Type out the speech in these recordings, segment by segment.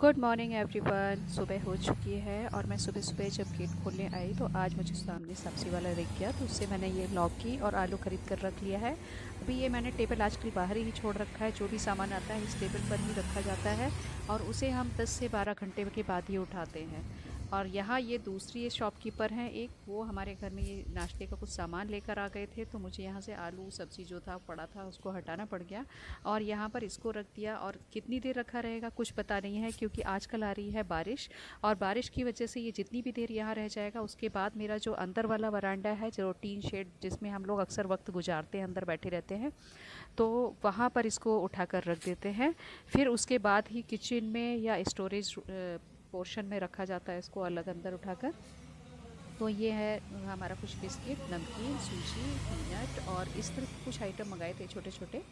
Good morning everyone. सुबह हो चुकी है और मैं सुबह सुबह जब गेट खोलने आई तो आज मुझे सामने सब्ज़ी वाला दिख गया, तो उससे मैंने ये लौकी और आलू ख़रीद कर रख लिया है। अभी ये मैंने टेबल आजकल बाहर ही छोड़ रखा है, जो भी सामान आता है इस टेबल पर ही रखा जाता है और उसे हम 10 से 12 घंटे के बाद ही उठाते हैं। और यहाँ ये दूसरी ये शॉपकीपर हैं एक, वो हमारे घर में ये नाश्ते का कुछ सामान लेकर आ गए थे, तो मुझे यहाँ से आलू सब्ज़ी जो था पड़ा था उसको हटाना पड़ गया और यहाँ पर इसको रख दिया। और कितनी देर रखा रहेगा कुछ पता नहीं है, क्योंकि आजकल आ रही है बारिश और बारिश की वजह से ये जितनी भी देर यहाँ रह जाएगा उसके बाद मेरा जो अंदर वाला वरांडा है, जो टीन शेड जिसमें हम लोग अक्सर वक्त गुजारते हैं, अंदर बैठे रहते हैं, तो वहाँ पर इसको उठा कर रख देते हैं। फिर उसके बाद ही किचन में या स्टोरेज पोर्शन में रखा जाता है इसको अलग अंदर उठाकर। तो ये है हमारा कुछ बिस्किट, नमकीन, सूजी, पीनट और इस तरह के कुछ आइटम मंगाए थे छोटे छोटे,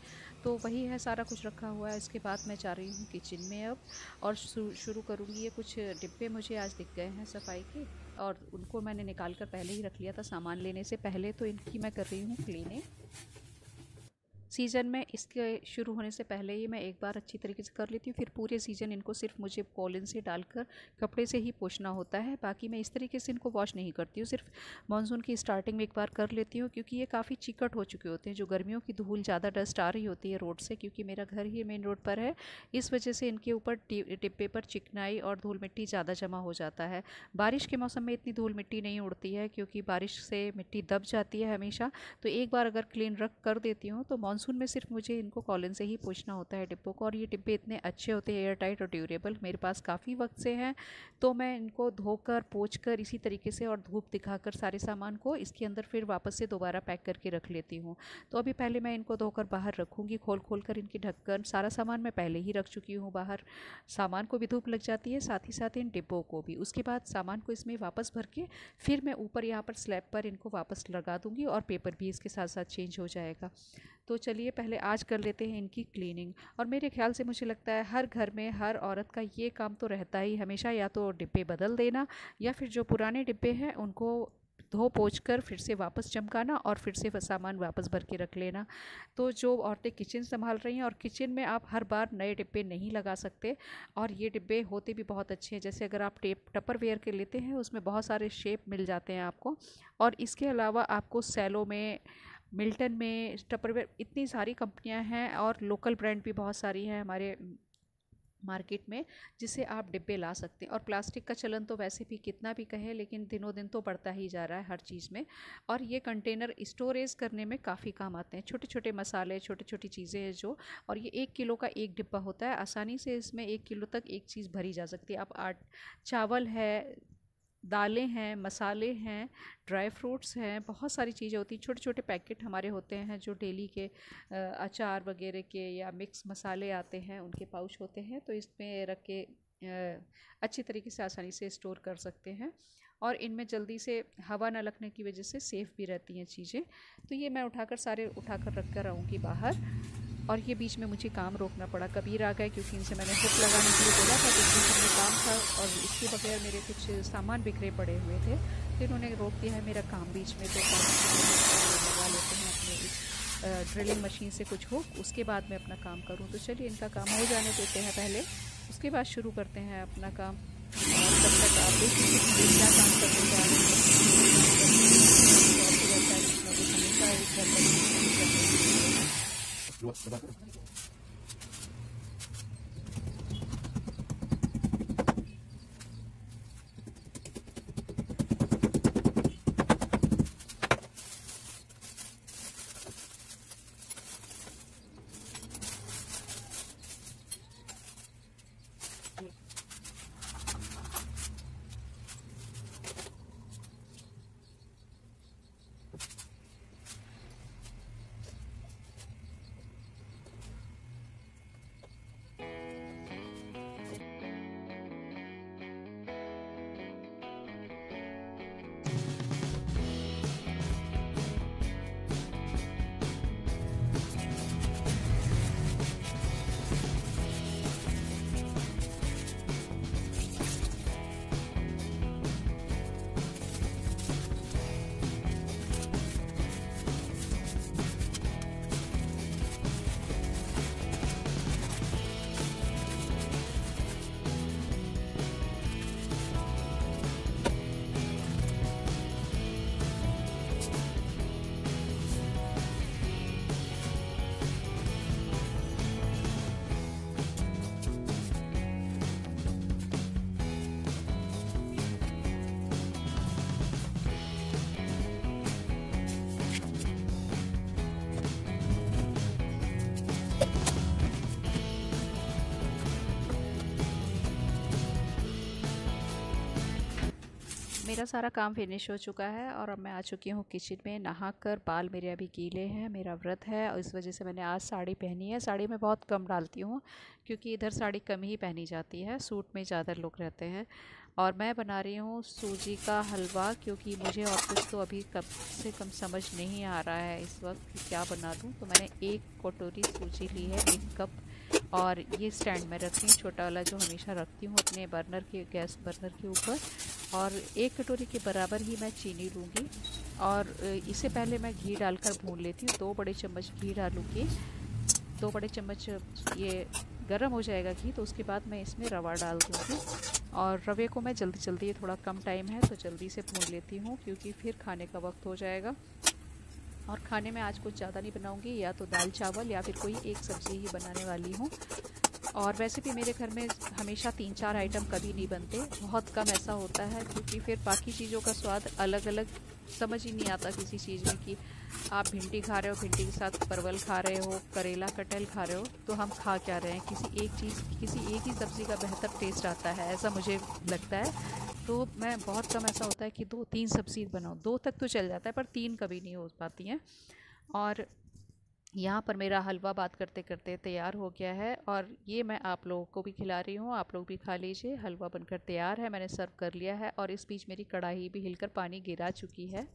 तो वही है सारा कुछ रखा हुआ है। इसके बाद मैं जा रही हूँ किचन में अब और शुरू करूँगी। ये कुछ डिब्बे मुझे आज दिख गए हैं सफाई के और उनको मैंने निकाल कर पहले ही रख लिया था सामान लेने से पहले, तो इनकी मैं कर रही हूँ क्लीनिंग। सीज़न में इसके शुरू होने से पहले ही मैं एक बार अच्छी तरीके से कर लेती हूँ, फिर पूरे सीज़न इनको सिर्फ मुझे पॉलिन से डालकर कपड़े से ही पोंछना होता है। बाकी मैं इस तरीके से इनको वॉश नहीं करती हूँ, सिर्फ मानसून की स्टार्टिंग में एक बार कर लेती हूँ, क्योंकि ये काफ़ी चिकट हो चुके होते हैं। जो गर्मियों की धूल ज़्यादा डस्ट आ रही होती है रोड से, क्योंकि मेरा घर ही मेन रोड पर है, इस वजह से इनके ऊपर डिब्बे पर चिकनाई और धूल मिट्टी ज़्यादा जमा हो जाता है। बारिश के मौसम में इतनी धूल मिट्टी नहीं उड़ती है, क्योंकि बारिश से मिट्टी दब जाती है हमेशा। तो एक बार अगर क्लीन रख कर देती हूँ तो मानसून में सिर्फ मुझे इनको कॉलिन से ही पोंछना होता है डिब्बों को। और ये डिब्बे इतने अच्छे होते हैं, एयर टाइट और ड्यूरेबल, मेरे पास काफ़ी वक्त से हैं, तो मैं इनको धोकर पोंछकर इसी तरीके से और धूप दिखाकर सारे सामान को इसके अंदर फिर वापस से दोबारा पैक करके रख लेती हूँ। तो अभी पहले मैं इनको धोकर बाहर रखूँगी, खोल खोल कर इनकी ढक्कन, सारा सामान मैं पहले ही रख चुकी हूँ बाहर। सामान को भी धूप लग जाती है, साथ ही साथ इन डिब्बों को भी। उसके बाद सामान को इसमें वापस भर के फिर मैं ऊपर यहाँ पर स्लैब पर इनको वापस लगा दूँगी और पेपर भी इसके साथ साथ चेंज हो जाएगा। तो चलिए पहले आज कर लेते हैं इनकी क्लीनिंग। और मेरे ख्याल से मुझे लगता है हर घर में हर औरत का ये काम तो रहता ही हमेशा, या तो डिब्बे बदल देना या फिर जो पुराने डिब्बे हैं उनको धो पोंछ कर फिर से वापस चमकाना और फिर से सामान वापस भर के रख लेना। तो जो औरतें किचन संभाल रही हैं, और किचन में आप हर बार नए डिब्बे नहीं लगा सकते, और ये डिब्बे होते भी बहुत अच्छे हैं। जैसे अगर आप टपरवेयर के लेते हैं उसमें बहुत सारे शेप मिल जाते हैं आपको, और इसके अलावा आपको सेलो में, मिल्टन में, टपरवेयर, इतनी सारी कंपनियां हैं और लोकल ब्रांड भी बहुत सारी हैं हमारे मार्केट में, जिसे आप डिब्बे ला सकते हैं। और प्लास्टिक का चलन तो वैसे भी कितना भी कहे लेकिन दिनों दिन तो बढ़ता ही जा रहा है हर चीज़ में। और ये कंटेनर स्टोरेज करने में काफ़ी काम आते हैं, छोटे छोटे मसाले, छोटी छोटी चीज़ें हैं जो। और ये 1 किलो का एक डिब्बा होता है, आसानी से इसमें 1 किलो तक एक चीज़ भरी जा सकती है। आप चावल है, दालें हैं, मसाले हैं, ड्राई फ्रूट्स हैं, बहुत सारी चीज़ें होती हैं। छोटे छोटे पैकेट हमारे होते हैं जो डेली के अचार वगैरह के या मिक्स मसाले आते हैं, उनके पाउच होते हैं, तो इसमें रख के अच्छी तरीके से आसानी से स्टोर कर सकते हैं। और इनमें जल्दी से हवा न लगने की वजह से सेफ़ भी रहती हैं चीज़ें। तो ये मैं सारे उठाकर रख कर आऊँगी बाहर। और ये बीच में मुझे काम रोकना पड़ा, कबीर आ गए, क्योंकि इनसे मैंने हुक लगाने के लिए बोला था, तो बीच में काम था और इसके बगैर मेरे कुछ सामान बिखरे पड़े हुए थे, तो इन्होंने रोक दिया है मेरा काम बीच में। तो काम लगा लेते हैं अपने इस ड्रिलिंग मशीन से कुछ हुक, उसके बाद मैं अपना काम करूँ। तो चलिए इनका काम हो जाने देते हैं पहले, उसके बाद शुरू करते हैं अपना काम। और तब तक आप देखिए क्या काम करने जा रहे हैं। मेरा सारा काम फिनिश हो चुका है और अब मैं आ चुकी हूँ किचन में नहाकर। बाल मेरे अभी गीले हैं, मेरा व्रत है और इस वजह से मैंने आज साड़ी पहनी है। साड़ी मैं बहुत कम डालती हूँ क्योंकि इधर साड़ी कम ही पहनी जाती है, सूट में ज़्यादा लोग रहते हैं। और मैं बना रही हूँ सूजी का हलवा क्योंकि मुझे और कुछ तो अभी कम से कम समझ नहीं आ रहा है इस वक्त कि क्या बना दूँ। तो मैंने 1 कटोरी सूजी ली है, 1 कप। और ये स्टैंड में रखती हूँ, छोटा वाला जो हमेशा रखती हूँ अपने बर्नर के गैस बर्नर के ऊपर। और 1 कटोरी के बराबर ही मैं चीनी लूँगी। और इससे पहले मैं घी डालकर भून लेती हूँ। 2 बड़े चम्मच घी डालूँगी। 2 बड़े चम्मच ये गर्म हो जाएगा घी तो उसके बाद मैं इसमें रवा डाल दूँगी। और रवे को मैं जल्दी जल्दी, थोड़ा कम टाइम है तो जल्दी से भून लेती हूँ क्योंकि फिर खाने का वक्त हो जाएगा। और खाने में आज कुछ ज़्यादा नहीं बनाऊँगी, या तो दाल चावल या फिर कोई एक सब्ज़ी ही बनाने वाली हूँ। और वैसे भी मेरे घर में हमेशा 3-4 आइटम कभी नहीं बनते, बहुत कम ऐसा होता है क्योंकि फिर बाकी चीज़ों का स्वाद अलग अलग समझ ही नहीं आता किसी चीज़ में। कि आप भिंडी खा रहे हो, भिंडी के साथ परवल खा रहे हो, करेला कटहल खा रहे हो, तो हम खा क्या रहे हैं। किसी एक ही सब्ज़ी का बेहतर टेस्ट आता है, ऐसा मुझे लगता है। तो मैं बहुत कम ऐसा होता है कि 2-3 सब्ज़ी बनाऊँ, 2 तक तो चल जाता है पर 3 कभी नहीं हो पाती हैं। और यहाँ पर मेरा हलवा बात करते करते तैयार हो गया है और ये मैं आप लोगों को भी खिला रही हूँ, आप लोग भी खा लीजिए। हलवा बनकर तैयार है, मैंने सर्व कर लिया है और इस बीच मेरी कढ़ाई भी हिलकर पानी गिरा चुकी है।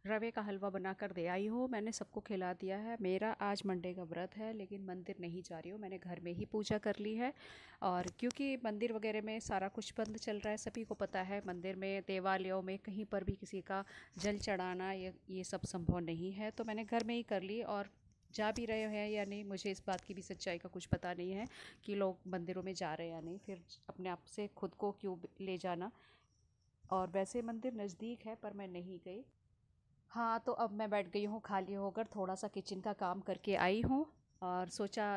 रवे का हलवा बनाकर दे आई हूँ, मैंने सबको खिला दिया है। मेरा आज मंडे का व्रत है लेकिन मंदिर नहीं जा रही हूँ, मैंने घर में ही पूजा कर ली है। और क्योंकि मंदिर वगैरह में सारा कुछ बंद चल रहा है, सभी को पता है, मंदिर में देवालयों में कहीं पर भी किसी का जल चढ़ाना ये सब संभव नहीं है, तो मैंने घर में ही कर ली। और जा भी रहे हैं या नहीं, मुझे इस बात की भी सच्चाई का कुछ पता नहीं है कि लोग मंदिरों में जा रहे हैं या नहीं, फिर अपने आप से खुद को क्यों ले जाना। और वैसे मंदिर नज़दीक है पर मैं नहीं गई। हाँ, तो अब मैं बैठ गई हूँ खाली होकर, थोड़ा सा किचन का काम करके आई हूँ और सोचा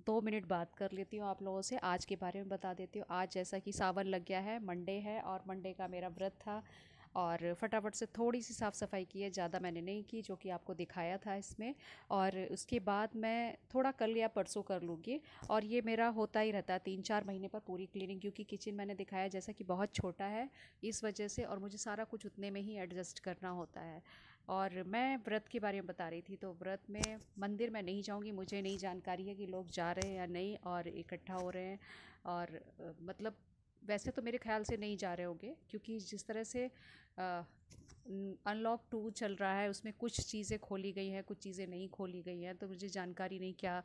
2 मिनट बात कर लेती हूँ आप लोगों से, आज के बारे में बता देती हूँ। आज जैसा कि सावन लग गया है, मंडे है और मंडे का मेरा व्रत था। और फटाफट से थोड़ी सी साफ़ सफाई की है, ज़्यादा मैंने नहीं की, जो कि आपको दिखाया था इसमें। और उसके बाद मैं थोड़ा कल या परसों कर लूँगी। और ये मेरा होता ही रहता है 3-4 महीने पर पूरी क्लीनिंग, क्योंकि किचन मैंने दिखाया जैसा कि बहुत छोटा है इस वजह से, और मुझे सारा कुछ उतने में ही एडजस्ट करना होता है। और मैं व्रत के बारे में बता रही थी, तो व्रत में मंदिर में नहीं जाऊंगी, मुझे नहीं जानकारी है कि लोग जा रहे हैं या नहीं और इकट्ठा हो रहे हैं। और मतलब वैसे तो मेरे ख्याल से नहीं जा रहे होंगे क्योंकि जिस तरह से अनलॉक 2 चल रहा है उसमें कुछ चीज़ें खोली गई हैं, कुछ चीज़ें नहीं खोली गई हैं, तो मुझे जानकारी नहीं क्या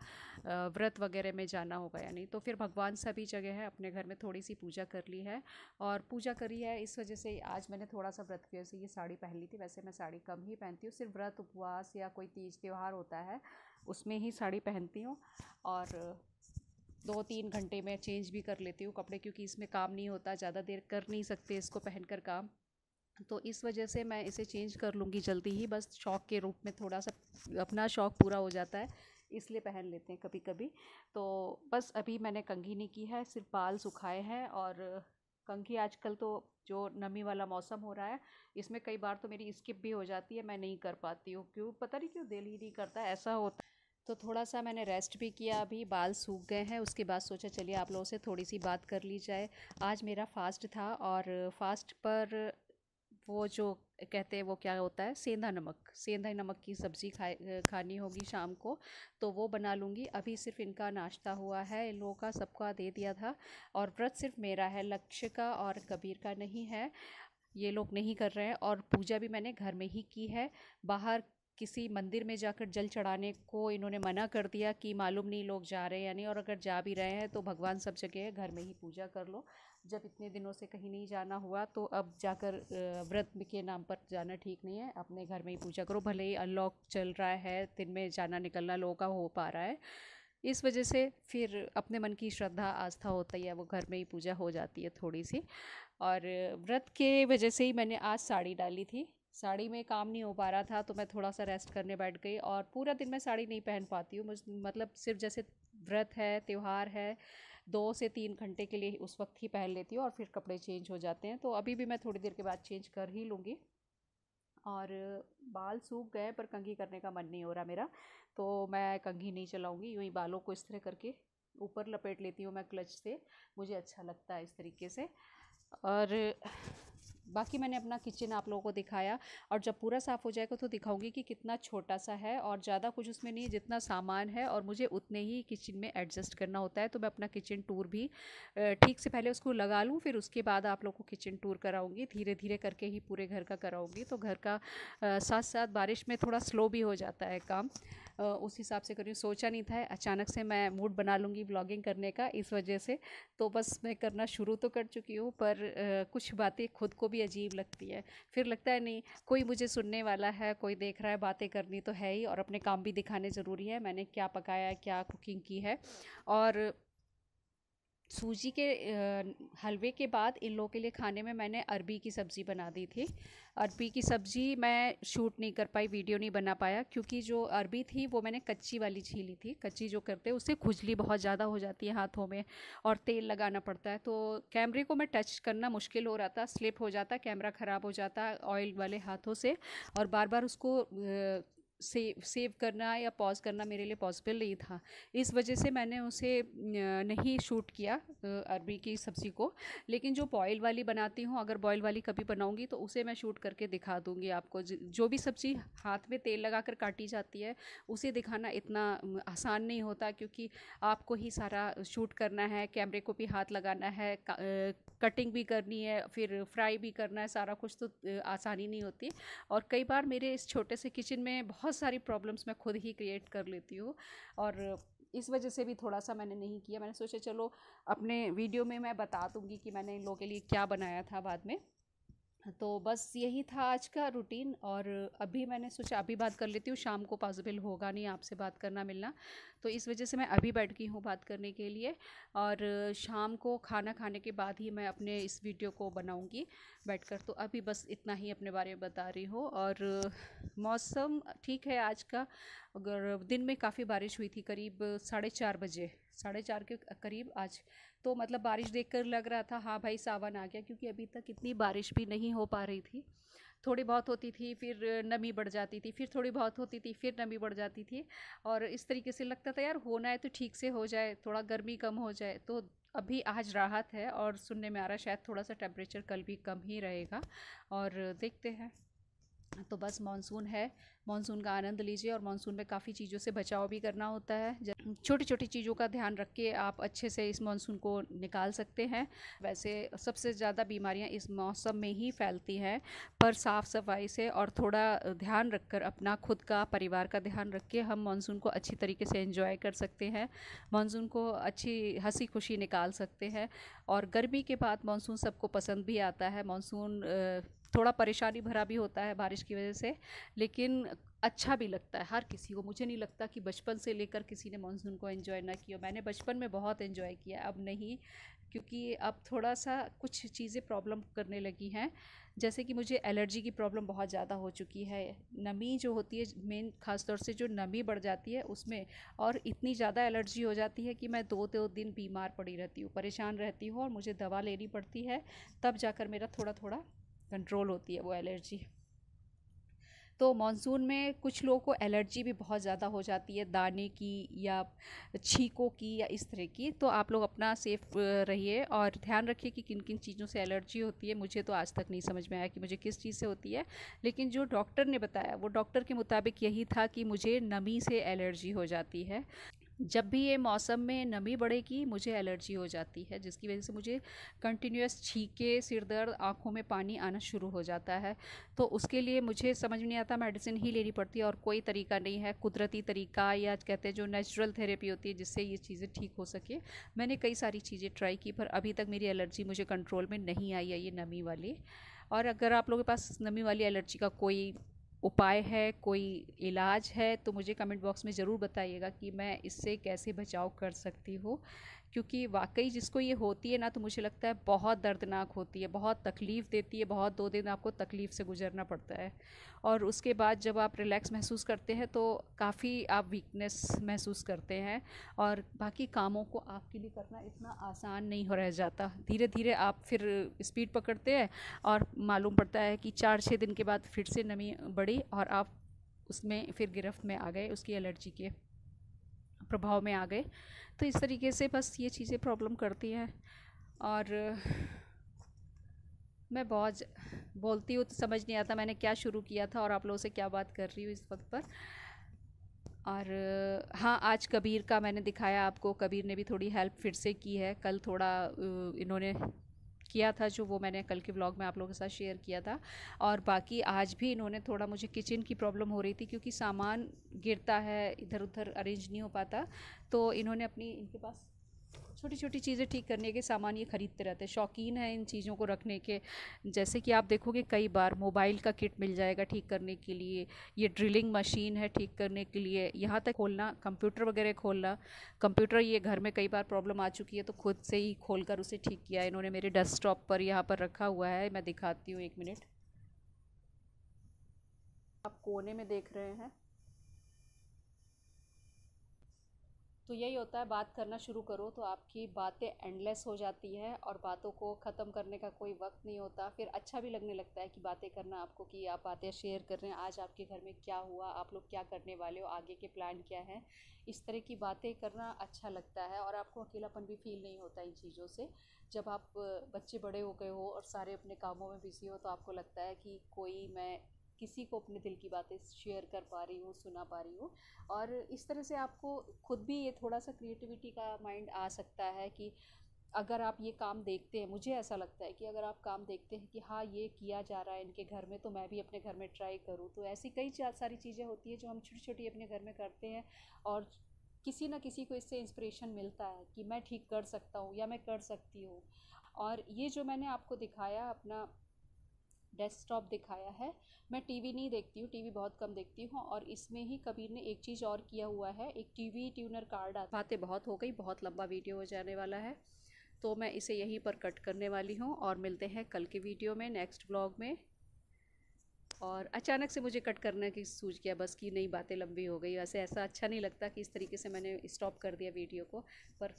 व्रत वगैरह में जाना होगा या नहीं। तो फिर भगवान सभी जगह है, अपने घर में थोड़ी सी पूजा कर ली है। और पूजा करी है इस वजह से आज मैंने थोड़ा सा व्रत की वजह से ये साड़ी पहन ली थी। वैसे मैं साड़ी कम ही पहनती हूँ, सिर्फ व्रत उपवास या कोई तीज त्यौहार होता है उसमें ही साड़ी पहनती हूँ। और 2-3 घंटे में चेंज भी कर लेती हूँ कपड़े, क्योंकि इसमें काम नहीं होता, ज़्यादा देर कर नहीं सकते इसको पहनकर काम। तो इस वजह से मैं इसे चेंज कर लूँगी जल्दी ही, बस शौक़ के रूप में थोड़ा सा अपना शौक़ पूरा हो जाता है इसलिए पहन लेते हैं कभी कभी। तो बस अभी मैंने कंघी नहीं की है, सिर्फ बाल सुखाए हैं। और कंघी आजकल तो जो नमी वाला मौसम हो रहा है इसमें कई बार तो मेरी स्किप भी हो जाती है, मैं नहीं कर पाती हूँ, क्यों पता नहीं, क्यों दिल ही नहीं करता, ऐसा होता है। तो थोड़ा सा मैंने रेस्ट भी किया, अभी बाल सूख गए हैं, उसके बाद सोचा चलिए आप लोगों से थोड़ी सी बात कर ली जाए। आज मेरा फास्ट था और फास्ट पर वो जो कहते हैं वो क्या होता है, सेंधा नमक की सब्ज़ी खानी होगी शाम को, तो वो बना लूँगी। अभी सिर्फ इनका नाश्ता हुआ है, इन लोगों का सबका दे दिया था। और व्रत सिर्फ मेरा है, लक्ष्य का और कबीर का नहीं है, ये लोग नहीं कर रहे हैं। और पूजा भी मैंने घर में ही की है, बाहर किसी मंदिर में जाकर जल चढ़ाने को इन्होंने मना कर दिया कि मालूम नहीं लोग जा रहे हैं या नहीं, और अगर जा भी रहे हैं तो भगवान सब जगह है, घर में ही पूजा कर लो। जब इतने दिनों से कहीं नहीं जाना हुआ तो अब जाकर व्रत के नाम पर जाना ठीक नहीं है, अपने घर में ही पूजा करो। भले ही अनलॉक चल रहा है, दिन में जाना निकलना लोगों का हो पा रहा है, इस वजह से फिर अपने मन की श्रद्धा आस्था होती है, वो घर में ही पूजा हो जाती है थोड़ी सी। और व्रत के वजह से ही मैंने आज साड़ी डाली थी, साड़ी में काम नहीं हो पा रहा था तो मैं थोड़ा सा रेस्ट करने बैठ गई। और पूरा दिन मैं साड़ी नहीं पहन पाती हूँ, मतलब सिर्फ जैसे व्रत है, त्यौहार है, 2 से 3 घंटे के लिए उस वक्त ही पहन लेती हूँ और फिर कपड़े चेंज हो जाते हैं। तो अभी भी मैं थोड़ी देर के बाद चेंज कर ही लूँगी। और बाल सूख गए पर कंघी करने का मन नहीं हो रहा मेरा, तो मैं कंघी नहीं चलाऊँगी, यूँ ही बालों को इस तरह करके ऊपर लपेट लेती हूँ मैं क्लच से, मुझे अच्छा लगता है इस तरीके से। और बाकी मैंने अपना किचन आप लोगों को दिखाया, और जब पूरा साफ़ हो जाएगा तो दिखाऊंगी कि कितना छोटा सा है और ज़्यादा कुछ उसमें नहीं है, जितना सामान है और मुझे उतने ही किचन में एडजस्ट करना होता है। तो मैं अपना किचन टूर भी ठीक से पहले उसको लगा लूँ, फिर उसके बाद आप लोग को किचन टूर कराऊंगी। धीरे धीरे करके ही पूरे घर का कराऊंगी। तो घर का साथ साथ बारिश में थोड़ा स्लो भी हो जाता है काम, उस हिसाब से करूँ। सोचा नहीं था, अचानक से मैं मूड बना लूँगी व्लॉगिंग करने का, इस वजह से तो बस मैं करना शुरू तो कर चुकी हूँ, पर कुछ बातें खुद को भी अजीब लगती है। फिर लगता है नहीं, कोई मुझे सुनने वाला है, कोई देख रहा है, बातें करनी तो है ही, और अपने काम भी दिखाने ज़रूरी है। मैंने क्या पकाया, क्या कुकिंग की है। और सूजी के हलवे के बाद इन लोगों के लिए खाने में मैंने अरबी की सब्ज़ी बना दी थी। अरबी की सब्ज़ी मैं शूट नहीं कर पाई, वीडियो नहीं बना पाया, क्योंकि जो अरबी थी वो मैंने कच्ची वाली छीली थी। कच्ची जो करते हैं उससे खुजली बहुत ज़्यादा हो जाती है हाथों में, और तेल लगाना पड़ता है। तो कैमरे को मैं टच करना मुश्किल हो रहा था, स्लिप हो जाता, कैमरा ख़राब हो जाता ऑयल वाले हाथों से, और बार बार उसको सेव करना या पॉज करना मेरे लिए पॉसिबल नहीं था। इस वजह से मैंने उसे नहीं शूट किया अरबी की सब्ज़ी को। लेकिन जो बॉयल वाली बनाती हूँ, अगर बॉयल वाली कभी बनाऊँगी तो उसे मैं शूट करके दिखा दूँगी आपको। जो भी सब्ज़ी हाथ में तेल लगा कर काटी जाती है, उसे दिखाना इतना आसान नहीं होता, क्योंकि आपको ही सारा शूट करना है, कैमरे को भी हाथ लगाना है, कटिंग भी करनी है, फिर फ्राई भी करना है, सारा कुछ तो आसानी नहीं होती। और कई बार मेरे इस छोटे से किचन में बहुत सारी प्रॉब्लम्स मैं खुद ही क्रिएट कर लेती हूँ, और इस वजह से भी थोड़ा सा मैंने नहीं किया। मैंने सोचा चलो अपने वीडियो में मैं बता दूंगी कि मैंने इन लोगों के लिए क्या बनाया था बाद में। तो बस यही था आज का रूटीन। और अभी मैंने सोचा अभी बात कर लेती हूँ, शाम को पॉसिबल होगा नहीं आपसे बात करना मिलना, तो इस वजह से मैं अभी बैठ गई हूँ बात करने के लिए। और शाम को खाना खाने के बाद ही मैं अपने इस वीडियो को बनाऊँगी बैठकर। तो अभी बस इतना ही अपने बारे में बता रही हूँ। और मौसम ठीक है आज का। अगर दिन में काफ़ी बारिश हुई थी, करीब 4:30 बजे, 4:30 के करीब आज। तो मतलब बारिश देखकर लग रहा था हाँ भाई सावन आ गया, क्योंकि अभी तक इतनी बारिश भी नहीं हो पा रही थी। थोड़ी बहुत होती थी, फिर नमी बढ़ जाती थी, फिर थोड़ी बहुत होती थी, फिर नमी बढ़ जाती थी। और इस तरीके से लगता था यार होना है तो ठीक से हो जाए, थोड़ा गर्मी कम हो जाए। तो अभी आज राहत है, और सुनने में आ रहा है शायद थोड़ा सा टेम्परेचर कल भी कम ही रहेगा, और देखते हैं। तो बस मानसून है, मानसून का आनंद लीजिए। और मानसून में काफ़ी चीज़ों से बचाव भी करना होता है, छोटी छोटी चीज़ों का ध्यान रख के आप अच्छे से इस मानसून को निकाल सकते हैं। वैसे सबसे ज़्यादा बीमारियां इस मौसम में ही फैलती हैं, पर साफ़ सफाई से और थोड़ा ध्यान रखकर, अपना खुद का, परिवार का ध्यान रख के हम मानसून को अच्छी तरीके से एंजॉय कर सकते हैं, मानसून को अच्छी हंसी खुशी निकाल सकते हैं। और गर्मी के बाद मानसून सबको पसंद भी आता है। मानसून थोड़ा परेशानी भरा भी होता है बारिश की वजह से, लेकिन अच्छा भी लगता है हर किसी को। मुझे नहीं लगता कि बचपन से लेकर किसी ने मानसून को एंजॉय ना किया। मैंने बचपन में बहुत एंजॉय किया, अब नहीं, क्योंकि अब थोड़ा सा कुछ चीज़ें प्रॉब्लम करने लगी हैं। जैसे कि मुझे एलर्जी की प्रॉब्लम बहुत ज़्यादा हो चुकी है। नमी जो होती है, मेन खास तौर से जो नमी बढ़ जाती है उसमें, और इतनी ज़्यादा एलर्जी हो जाती है कि मैं 2-2 दिन बीमार पड़ी रहती हूँ, परेशान रहती हूँ, और मुझे दवा लेनी पड़ती है, तब जाकर मेरा थोड़ा थोड़ा कंट्रोल होती है वो एलर्जी। तो मानसून में कुछ लोगों को एलर्जी भी बहुत ज़्यादा हो जाती है, दाने की या छींकों की या इस तरह की। तो आप लोग अपना सेफ रहिए और ध्यान रखिए कि किन किन चीज़ों से एलर्जी होती है। मुझे तो आज तक नहीं समझ में आया कि मुझे किस चीज़ से होती है, लेकिन जो डॉक्टर ने बताया वो डॉक्टर के मुताबिक यही था कि मुझे नमी से एलर्जी हो जाती है। जब भी ये मौसम में नमी बढ़ेगी मुझे एलर्जी हो जाती है, जिसकी वजह से मुझे कंटिन्यूस छींके, सिर दर्द, आँखों में पानी आना शुरू हो जाता है। तो उसके लिए मुझे समझ में नहीं आता, मेडिसिन ही लेनी पड़ती है, और कोई तरीका नहीं है कुदरती तरीका, या कहते हैं जो नेचुरल थेरेपी होती है जिससे ये चीज़ें ठीक हो सके। मैंने कई सारी चीज़ें ट्राई की, पर अभी तक मेरी एलर्जी मुझे कंट्रोल में नहीं आई है, ये नमी वाली। और अगर आप लोगों के पास नमी वाली एलर्जी का कोई उपाय है, कोई इलाज है, तो मुझे कमेंट बॉक्स में ज़रूर बताइएगा कि मैं इससे कैसे बचाव कर सकती हूँ। क्योंकि वाकई जिसको ये होती है ना, तो मुझे लगता है बहुत दर्दनाक होती है, बहुत तकलीफ़ देती है, बहुत 2 दिन आपको तकलीफ़ से गुजरना पड़ता है। और उसके बाद जब आप रिलैक्स महसूस करते हैं तो काफ़ी आप वीकनेस महसूस करते हैं, और बाकी कामों को आपके लिए करना इतना आसान नहीं हो रह जाता। धीरे धीरे आप फिर स्पीड पकड़ते हैं, और मालूम पड़ता है कि 4-6 दिन के बाद फिर से नमी बढ़ी, और आप उसमें फिर गिरफ्त में आ गए, उसकी एलर्जी के प्रभाव में आ गए। तो इस तरीके से बस ये चीज़ें प्रॉब्लम करती हैं। और मैं बोलती हूँ तो समझ नहीं आता मैंने क्या शुरू किया था और आप लोगों से क्या बात कर रही हूँ इस वक्त पर। और हाँ, आज कबीर का मैंने दिखाया आपको, कबीर ने भी थोड़ी हेल्प फिर से की है। कल थोड़ा इन्होंने किया था जो वो मैंने कल के व्लॉग में आप लोगों के साथ शेयर किया था। और बाकी आज भी इन्होंने थोड़ा, मुझे किचन की प्रॉब्लम हो रही थी क्योंकि सामान गिरता है, इधर उधर अरेंज नहीं हो पाता, तो इन्होंने अपनी, इनके पास छोटी छोटी चीज़ें ठीक करने के सामान ये ख़रीदते रहते हैं, शौकीन है इन चीज़ों को रखने के। जैसे कि आप देखोगे कई बार मोबाइल का किट मिल जाएगा ठीक करने के लिए, ये ड्रिलिंग मशीन है ठीक करने के लिए, यहाँ तक खोलना कंप्यूटर वगैरह खोलना। कंप्यूटर ये घर में कई बार प्रॉब्लम आ चुकी है तो खुद से ही खोल कर उसे ठीक किया इन्होंने। मेरे डेस्कटॉप पर यहाँ पर रखा हुआ है, मैं दिखाती हूँ, एक मिनट। आप कोने में देख रहे हैं। तो यही होता है, बात करना शुरू करो तो आपकी बातें एंडलेस हो जाती है और बातों को ख़त्म करने का कोई वक्त नहीं होता। फिर अच्छा भी लगने लगता है कि बातें करना आपको, कि आप बातें शेयर कर रहे हैं, आज आपके घर में क्या हुआ, आप लोग क्या करने वाले हो, आगे के प्लान क्या हैं। इस तरह की बातें करना अच्छा लगता है और आपको अकेलापन भी फील नहीं होता इन चीज़ों से। जब आप बच्चे बड़े हो गए हो और सारे अपने कामों में बिज़ी हो तो आपको लगता है कि कोई, मैं किसी को अपने दिल की बातें शेयर कर पा रही हूँ, सुना पा रही हूँ। और इस तरह से आपको खुद भी ये थोड़ा सा क्रिएटिविटी का माइंड आ सकता है कि अगर आप ये काम देखते हैं, मुझे ऐसा लगता है कि अगर आप काम देखते हैं कि हाँ ये किया जा रहा है इनके घर में, तो मैं भी अपने घर में ट्राई करूँ। तो ऐसी कई सारी चीज़ें होती है जो हम छोटी छोटी अपने घर में करते हैं और किसी ना किसी को इससे इंस्पिरेशन मिलता है कि मैं ठीक कर सकता हूँ या मैं कर सकती हूँ। और ये जो मैंने आपको दिखाया, अपना डेस्कटॉप दिखाया है, मैं टीवी नहीं देखती हूँ, टीवी बहुत कम देखती हूँ। और इसमें ही कबीर ने एक चीज़ और किया हुआ है, एक टीवी ट्यूनर कार्ड आता। बातें बहुत हो गई, बहुत लंबा वीडियो हो जाने वाला है, तो मैं इसे यहीं पर कट करने वाली हूँ और मिलते हैं कल के वीडियो में, नेक्स्ट ब्लॉग में। और अचानक से मुझे कट करने की सूझ गया बस कि नई बातें लंबी हो गई। वैसे ऐसा अच्छा नहीं लगता कि इस तरीके से मैंने स्टॉप कर दिया वीडियो को, पर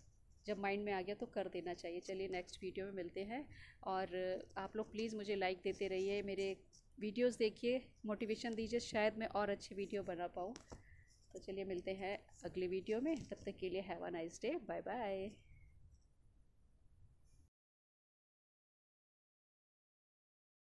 जब माइंड में आ गया तो कर देना चाहिए। चलिए नेक्स्ट वीडियो में मिलते हैं। और आप लोग प्लीज़ मुझे लाइक देते रहिए, मेरे वीडियोस देखिए, मोटिवेशन दीजिए, शायद मैं और अच्छी वीडियो बना पाऊँ। तो चलिए मिलते हैं अगले वीडियो में, तब तक के लिए have a nice day, bye bye.